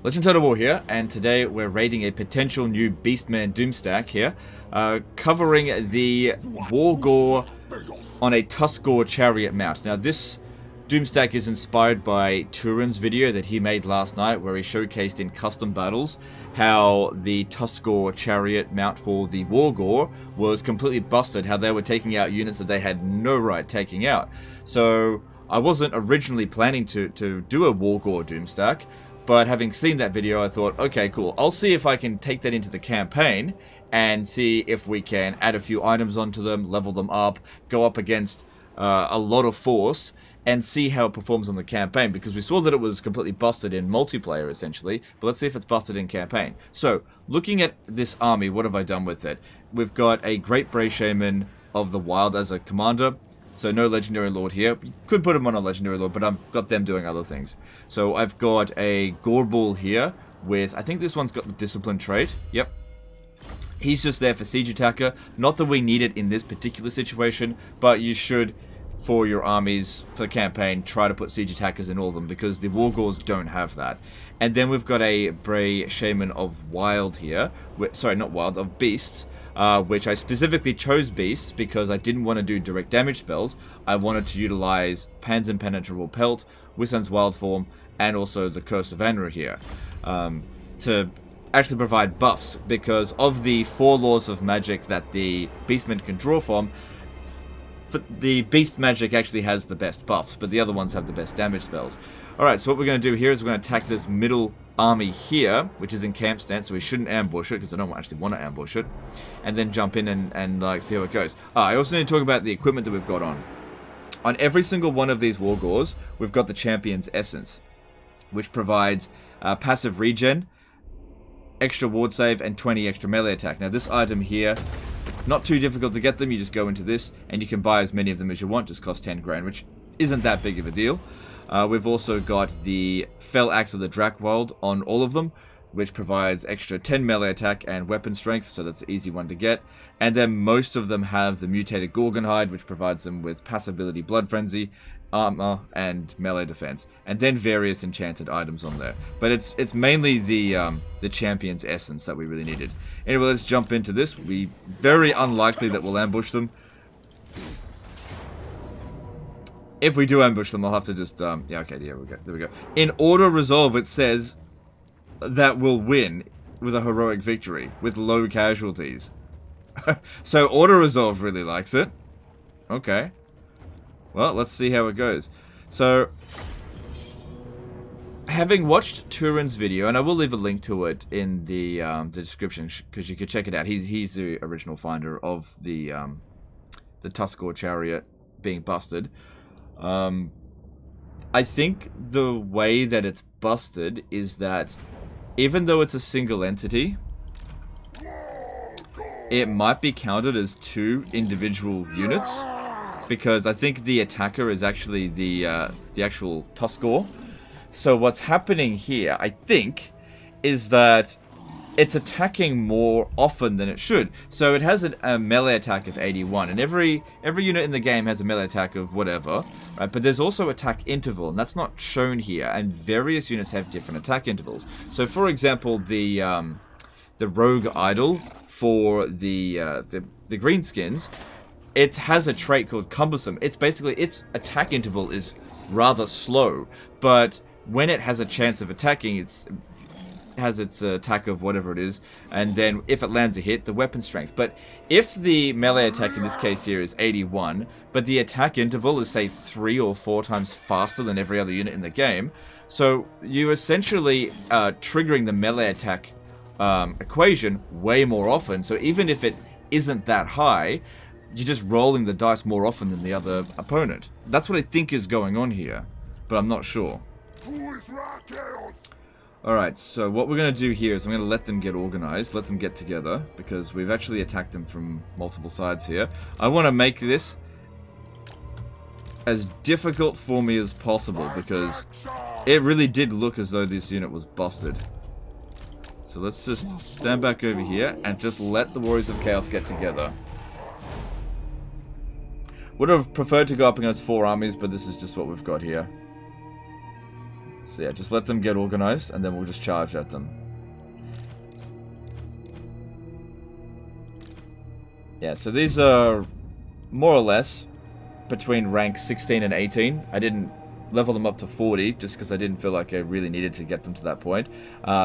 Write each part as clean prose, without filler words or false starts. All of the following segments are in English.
Legend Total War here, and today we're raiding a potential new Beastman Doomstack here, covering the Wargor on a Tuskgor Chariot mount. Now this Doomstack is inspired by Turin's video that he made last night, where he showcased in custom battles how the Tuskgor Chariot mount for the Wargor was completely busted, how they were taking out units that they had no right taking out. So I wasn't originally planning to do a Wargor Doomstack, but having seen that video, I thought, okay, cool. I'll see if I can take that into the campaign and see if we can add a few items onto them, level them up, go up against a lot of force, and see how it performs on the campaign, because we saw that it was completely busted in multiplayer, essentially, but let's see if it's busted in campaign. So, looking at this army, what have I done with it? We've got a Great Bray Shaman of the Wild as a commander. So no Legendary Lord here. You could put him on a Legendary Lord, but I've got them doing other things. So I've got a Gorbul here with, I think this one's got the Discipline trait. Yep. He's just there for Siege Attacker. Not that we need it in this particular situation, but you should, for your armies, for the campaign, try to put Siege Attackers in all of them, because the Wargors don't have that. And then we've got a Bray Shaman of Wild here. Sorry, not Wild, of Beasts. Which I specifically chose Beasts because I didn't want to do direct damage spells. I wanted to utilize Pan's Impenetrable Pelt, Wissan's Wild Form, and also the Curse of Anra here to actually provide buffs, because of the 4 laws of magic that the Beastmen can draw from. The Beast magic actually has the best buffs, but the other ones have the best damage spells. Alright, so what we're going to do here is we're going to attack this middle army here, which is in camp stance, so we shouldn't ambush it, because I don't actually want to ambush it. And then jump in and like see how it goes. I also need to talk about the equipment that we've got on. On every single one of these Wargors, we've got the Champion's Essence, which provides passive regen, extra ward save, and 20 extra melee attack. Now this item here, not too difficult to get them. You just go into this and you can buy as many of them as you want. Just cost 10 grand, which isn't that big of a deal. We've also got the Fell Axe of the Drakwold on all of them, which provides extra 10 melee attack and weapon strength, so that's an easy one to get. And then most of them have the Mutated Gorgonhide, which provides them with passive ability Blood Frenzy, armor, and melee defense. And then various enchanted items on there. But it's mainly the Champion's Essence that we really needed. Anyway, let's jump into this. Very unlikely that we'll ambush them. If we do ambush them, I'll have to just, yeah, okay, there we go. In Auto Resolve, it says that we'll win with a heroic victory, with low casualties. So Auto Resolve really likes it. Okay. Well, let's see how it goes. So, having watched Turin's video, and I will leave a link to it in the description, because you can check it out. He's the original finder of the Tuskgor Chariot being busted. I think the way that it's busted is that even though it's a single entity, it might be counted as 2 individual units, because I think the attacker is actually the actual Tuskgor. So what's happening here, I think, is that it's attacking more often than it should. So it has a melee attack of 81, and every unit in the game has a melee attack of whatever, right? But there's also attack interval, and that's not shown here, and various units have different attack intervals. So for example, the Rogue Idol for the Greenskins, it has a trait called Cumbersome. It's basically, its attack interval is rather slow, but when it has a chance of attacking, it has its attack of whatever it is, and then if it lands a hit, the weapon strength. But if the melee attack in this case here is 81, but the attack interval is, say, 3 or 4 times faster than every other unit in the game, so you essentially triggering the melee attack equation way more often. So even if it isn't that high, you're just rolling the dice more often than the other opponent. That's what I think is going on here, but I'm not sure. Alright, so what we're going to do here is I'm going to let them get organized, let them get together, because we've actually attacked them from multiple sides here. I want to make this as difficult for me as possible, because it really did look as though this unit was busted. So let's just stand back over here and just let the Warriors of Chaos get together. Would have preferred to go up against 4 armies, but this is just what we've got here. So yeah, just let them get organized, and then we'll just charge at them. Yeah, so these are more or less between rank 16 and 18. I didn't level them up to 40 just because I didn't feel like I really needed to get them to that point.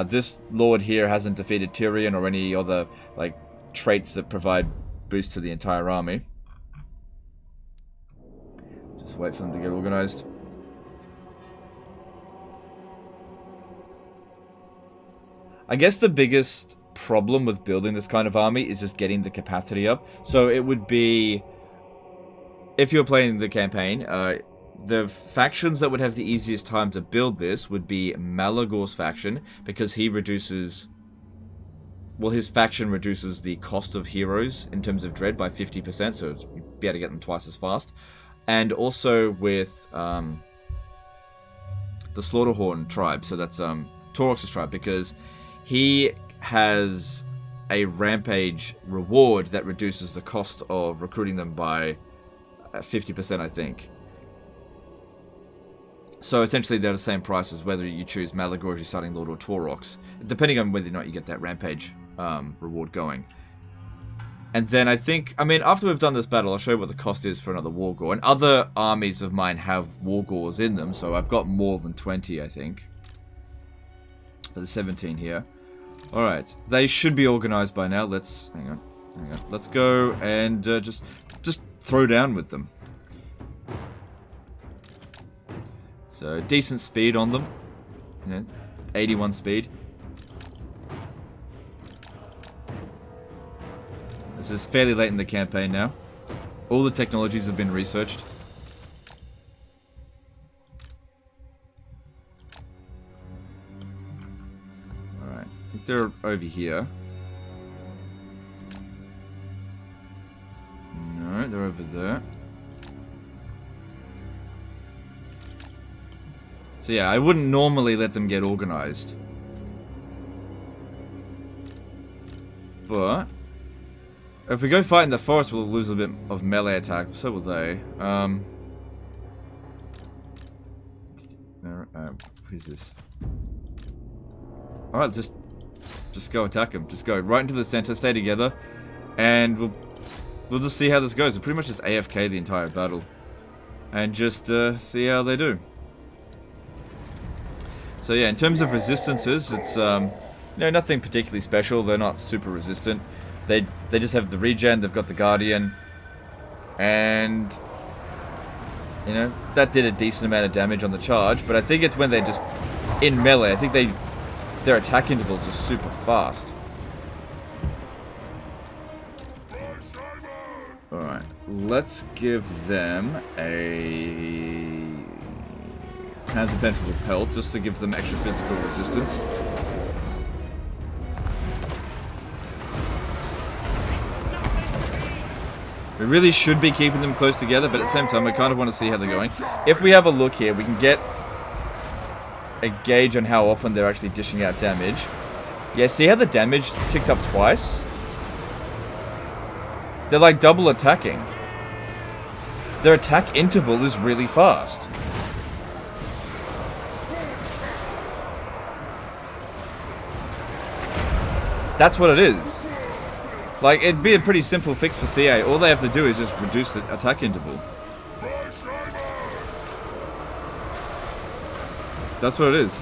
This lord here hasn't defeated Tyrion or any other like traits that provide boost to the entire army. Just wait for them to get organized. I guess the biggest problem with building this kind of army is just getting the capacity up. So it would be, if you're playing the campaign, the factions that would have the easiest time to build this would be Malagor's faction, because he reduces, well, his faction reduces the cost of heroes in terms of dread by 50%, so you'd be able to get them twice as fast. And also with the Slaughterhorn tribe, so that's Torox's tribe, because he has a rampage reward that reduces the cost of recruiting them by 50%, I think. So essentially they're the same price as whether you choose Malagor as your starting lord or Torox, depending on whether or not you get that rampage reward going. And then I think, I mean, after we've done this battle, I'll show you what the cost is for another Wargor. And other armies of mine have Wargors in them, so I've got more than 20, I think. There's 17 here. Alright, they should be organized by now. Let's, hang on. Let's go and just throw down with them. So, decent speed on them. You know, 81 speed. This is fairly late in the campaign now. All the technologies have been researched. Alright, I think they're over here. No, they're over there. So yeah, I wouldn't normally let them get organized. But if we go fight in the forest, we'll lose a bit of melee attack. So will they. Who's this? Alright, just go attack him. Just go right into the center, stay together, and we'll just see how this goes. We'll pretty much just AFK the entire battle. And just see how they do. So yeah, in terms of resistances, it's nothing particularly special. They're not super resistant. They just have the regen, they've got the Guardian, and you know, that did a decent amount of damage on the charge, but I think it's when they're just in melee. I think their attack intervals are super fast. Alright, let's give them a Hands of Penetrable Pelt, just to give them extra physical resistance. We really should be keeping them close together, but at the same time, I kind of want to see how they're going. If we have a look here, we can get a gauge on how often they're actually dishing out damage. Yeah, see how the damage ticked up twice? They're like double attacking. Their attack interval is really fast. That's what it is. Like, it'd be a pretty simple fix for CA. All they have to do is just reduce the attack interval. That's what it is.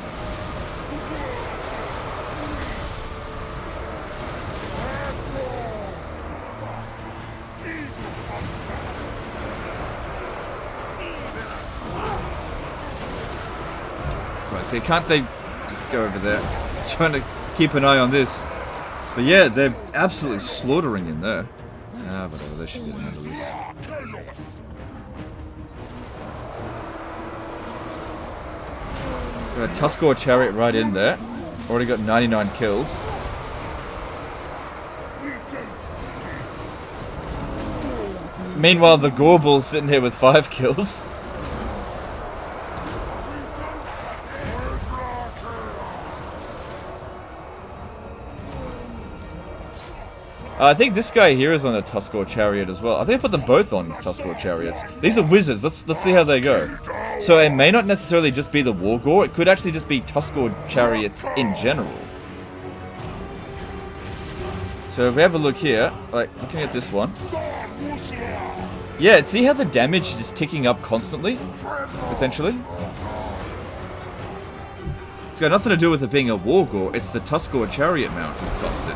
So can't they just go over there? Trying to keep an eye on this. But yeah, they're absolutely slaughtering in there. Ah, whatever, they should get out of this. Got a Tuskgor Chariot right in there. Already got 99 kills. Meanwhile, the Gorbel's sitting here with 5 kills. I think this guy here is on a Tuskgor Chariot as well. I think I put them both on Tuskgor Chariots. These are wizards. Let's see how they go. So it may not necessarily just be the Wargor. It could actually just be Tuskgor Chariots in general. So if we have a look here, like looking at this one. Yeah, see how the damage is ticking up constantly? Essentially. It's got nothing to do with it being a Wargor. It's the Tuskgor Chariot mount is busted.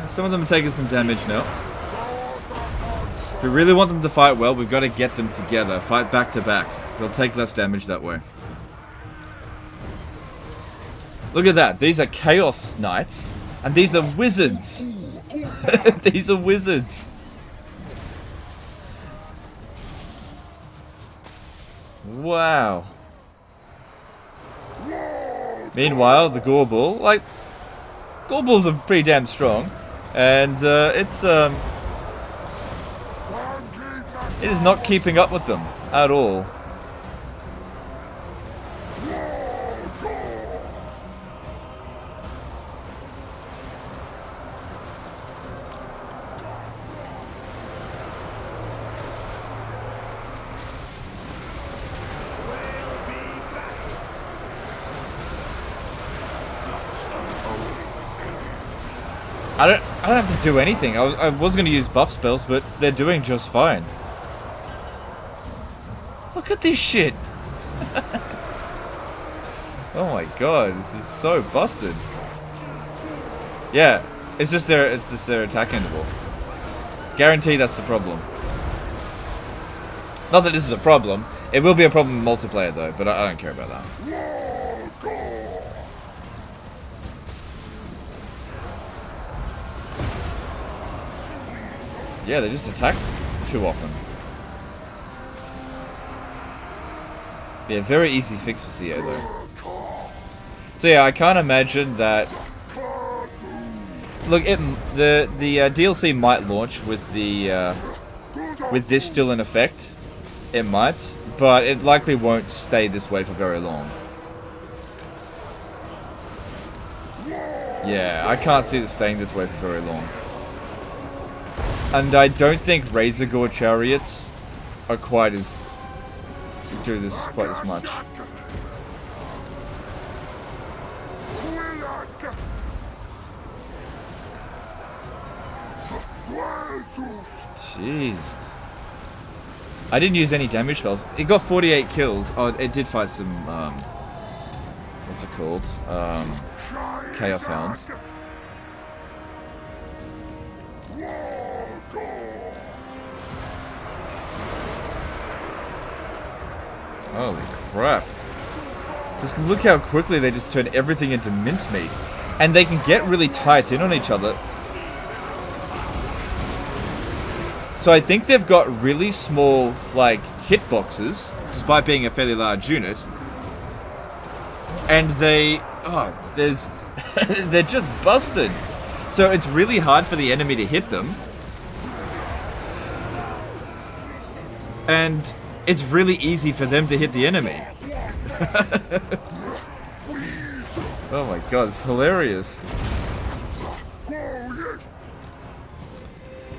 Some of them are taking some damage now. If we really want them to fight well, we've got to get them together. Fight back to back. They'll take less damage that way. Look at that. These are Chaos Knights. And these are wizards. These are wizards. Wow. Meanwhile, the Gorbul, like, Gorbuls are pretty damn strong. And it is not keeping up with them at all. I don't have to do anything. I was going to use buff spells, but they're doing just fine. Look at this shit. Oh my god, this is so busted. Yeah, it's just their attack interval. Guarantee that's the problem. Not that this is a problem. It will be a problem in multiplayer though, but I don't care about that. Yeah, they just attack too often. Yeah, very easy fix for CA though. So yeah, I can't imagine that. Look, the DLC might launch with the with this still in effect. It might, but it likely won't stay this way for very long. Yeah, I can't see it staying this way for very long. And I don't think Razorgor Chariots are quite as... do this quite as much. Jesus. I didn't use any damage spells. It got 48 kills. Oh, it did fight some, what's it called? Chaos Hounds. Holy crap. Just look how quickly they just turn everything into mincemeat. And they can get really tight in on each other. So I think they've got really small, like, hitboxes, despite being a fairly large unit. And they... oh, there's... they're just busted. So it's really hard for the enemy to hit them. And it's really easy for them to hit the enemy. Oh my god, it's hilarious.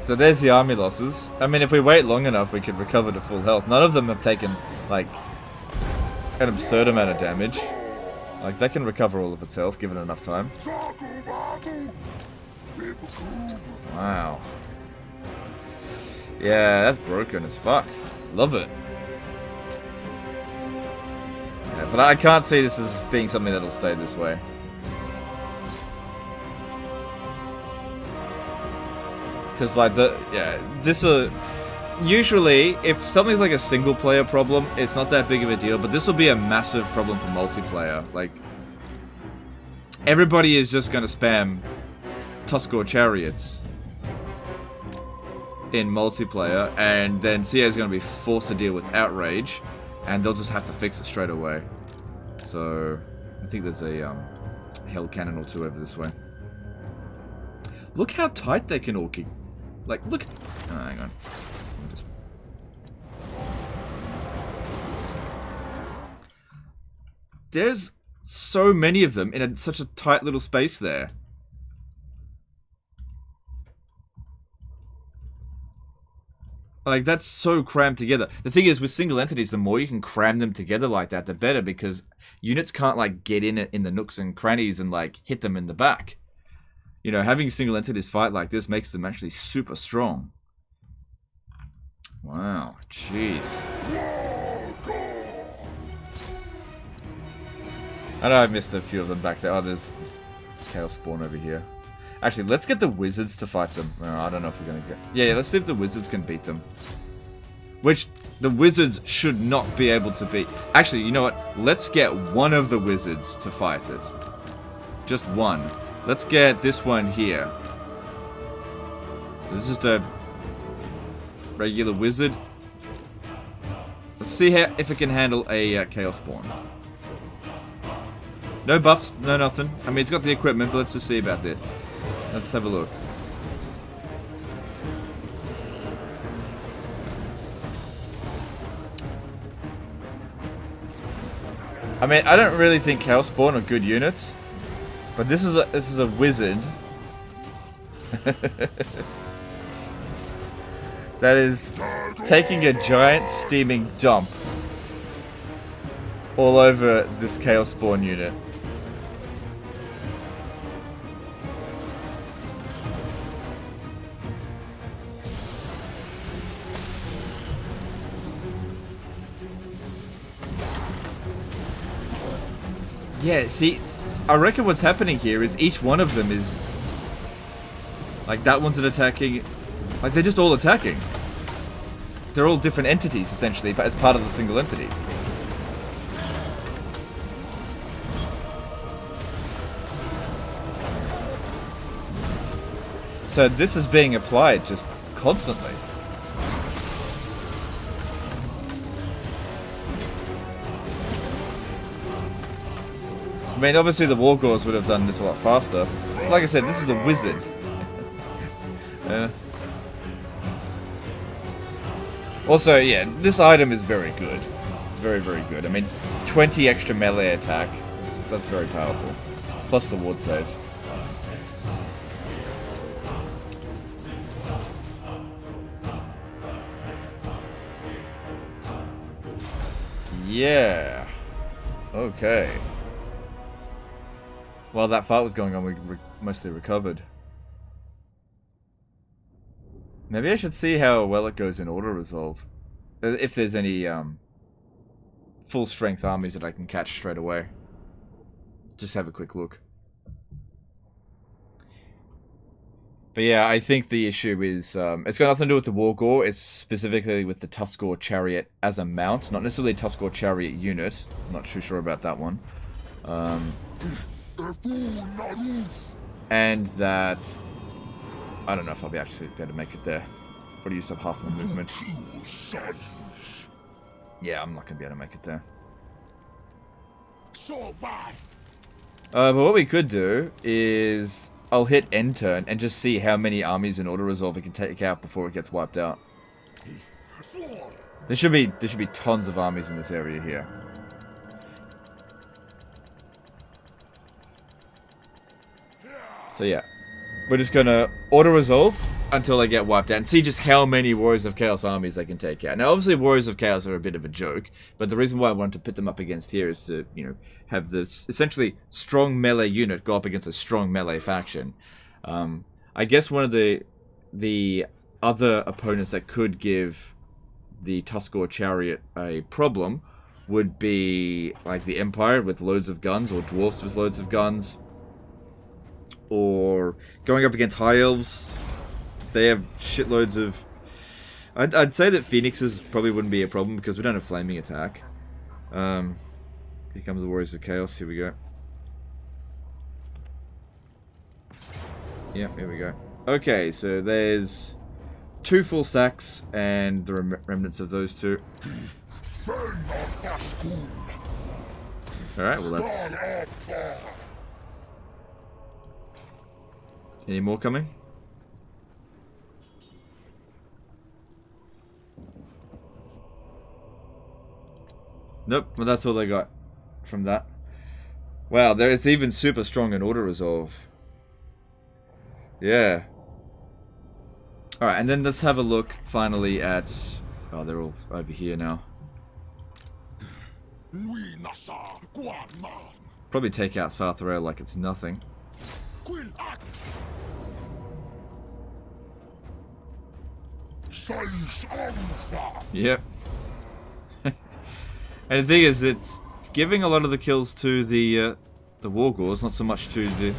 So there's the army losses. I mean, if we wait long enough, we could recover to full health. None of them have taken, like, an absurd amount of damage. Like, they can recover all of its health, given enough time. Wow. Yeah, that's broken as fuck. Love it. Yeah, but I can't see this as being something that'll stay this way. Because, like, usually, if something's like a single player problem, it's not that big of a deal, but this will be a massive problem for multiplayer. Like, everybody is just going to spam Tuskgor Chariots in multiplayer, and then CA is going to be forced to deal with Outrage, and they'll just have to fix it straight away. So, I think there's a Hell Cannon or two over this way. Look how tight they can all kick. Like, look at... oh, hang on. there's so many of them in such a tight little space there. Like, that's so crammed together. The thing is, with single entities, the more you can cram them together like that, the better, because units can't, like, get in the nooks and crannies and, like, hit them in the back. You know, having single entities fight like this makes them actually super strong. Wow, jeez. I know I've missed a few of them back there. Oh, there's Chaos Spawn over here. Actually, let's get the wizards to fight them. I don't know if we're going to get... Yeah, let's see if the wizards can beat them. Which, the wizards should not be able to beat... Actually, you know what? Let's get one of the wizards to fight it. Just one. Let's get this one here. So this is just a regular wizard. Let's see if it can handle a Chaos Spawn. No buffs, no nothing. I mean, it's got the equipment, but let's just see about that. Let's have a look. I mean, I don't really think Chaos Spawn are good units, but this is a wizard that is taking a giant steaming dump all over this Chaos Spawn unit. Yeah, see, I reckon what's happening here is each one of them is... Like, that one's an attacking... Like, they're just all attacking. They're all different entities, essentially, but as part of the single entity. So this is being applied just constantly. I mean, obviously the Wargors would have done this a lot faster. Like I said, this is a wizard. Also, yeah, this item is very good. Very, very good. I mean, 20 extra melee attack. That's very powerful. Plus the ward save. Yeah. Okay. While that fight was going on, we mostly recovered. Maybe I should see how well it goes in auto-resolve. If there's any full-strength armies that I can catch straight away. Just have a quick look. But yeah, I think the issue is... it's got nothing to do with the Wargor. It's specifically with the Tuskgor Chariot as a mount. Not necessarily a Tuskgor Chariot unit. I'm not too sure about that one. And that... I don't know if I'll be actually able to make it there. What do you have half my movement? Yeah, I'm not going to be able to make it there. But what we could do is... I'll hit end turn and just see how many armies in auto-resolve it can take out before it gets wiped out. There should be tons of armies in this area here. So yeah, we're just gonna auto-resolve until they get wiped out and see just how many Warriors of Chaos armies they can take out. Now obviously Warriors of Chaos are a bit of a joke, but the reason why I wanted to put them up against here is to, you know, have this essentially strong melee unit go up against a strong melee faction. I guess one of the other opponents that could give the Tuskgor Chariot a problem would be like the Empire with loads of guns, or Dwarfs with loads of guns. Or going up against High Elves. They have shitloads of... I'd say that Phoenixes probably wouldn't be a problem because we don't have Flaming Attack. Here comes the Warriors of Chaos. Here we go. Yep, here we go. Okay, so there's 2 full stacks and the remnants of those 2. Alright, well that's... Any more coming? Nope, well that's all they got from that. Wow, it's even super strong in auto-resolve. Yeah. Alright, and then let's have a look finally at... Oh, they're all over here now. Probably take out Sarthrael like it's nothing. Yep. And the thing is, it's giving a lot of the kills to the Wargors, not so much to the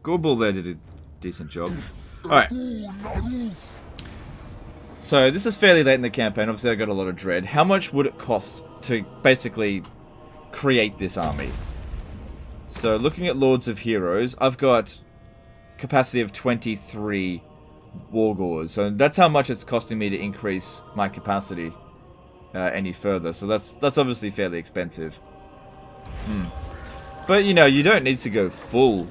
Gorbul there did a decent job. Alright. So, this is fairly late in the campaign. Obviously, I got a lot of dread. How much would it cost to basically create this army? So, looking at Lords of Heroes, I've got capacity of 23 Wargors. So, that's how much it's costing me to increase my capacity any further. So, that's obviously fairly expensive. But, you know, you don't need to go full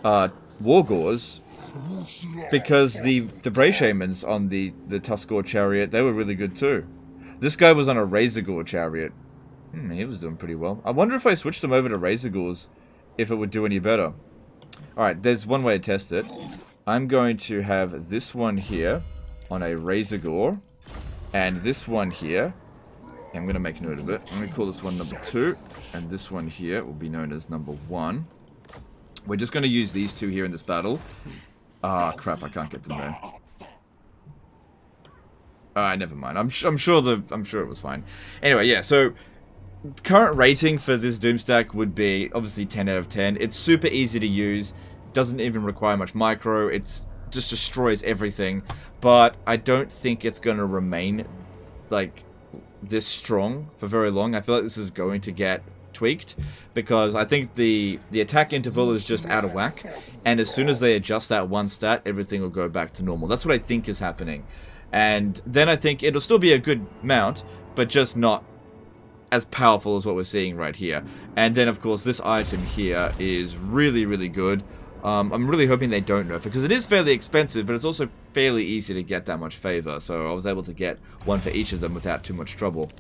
Wargors. Because the Bray Shamans on the Tuskgor Chariot, they were really good too. This guy was on a Razorgor Chariot. He was doing pretty well. I wonder if I switched them over to Razorgors, if it would do any better. Alright, there's one way to test it. I'm going to have this one here on a Razorgor, and this one here. I'm going to make note of it. I'm going to call this one number 2, and this one here will be known as number 1. We're just going to use these two here in this battle. Ah, crap, I can't get them there. Alright, never mind. I'm sure it was fine. Anyway, yeah, so current rating for this Doomstack would be obviously 10 out of 10. It's super easy to use, doesn't even require much micro, it just destroys everything, but I don't think it's going to remain like this strong for very long. I feel like this is going to get tweaked, because I think the attack interval is just out of whack, and as soon as they adjust that one stat, everything will go back to normal. That's what I think is happening, and then I think it'll still be a good mount, but just not as powerful as what we're seeing right here. And then of course this item here is really, really good. I'm really hoping they don't nerf it, because it is fairly expensive, but it's also fairly easy to get that much favor, so I was able to get one for each of them without too much trouble.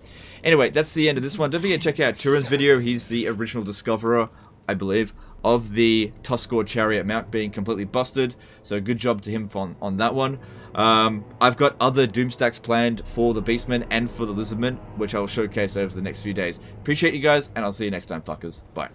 Anyway, that's the end of this one. Don't forget to check out Turin's video. He's the original discoverer, I believe, of the Tuskgor Chariot mount being completely busted, so good job to him on that one. I've got other Doomstacks planned for the Beastmen and for the Lizardmen, which I will showcase over the next few days. Appreciate you guys, and I'll see you next time, fuckers. Bye.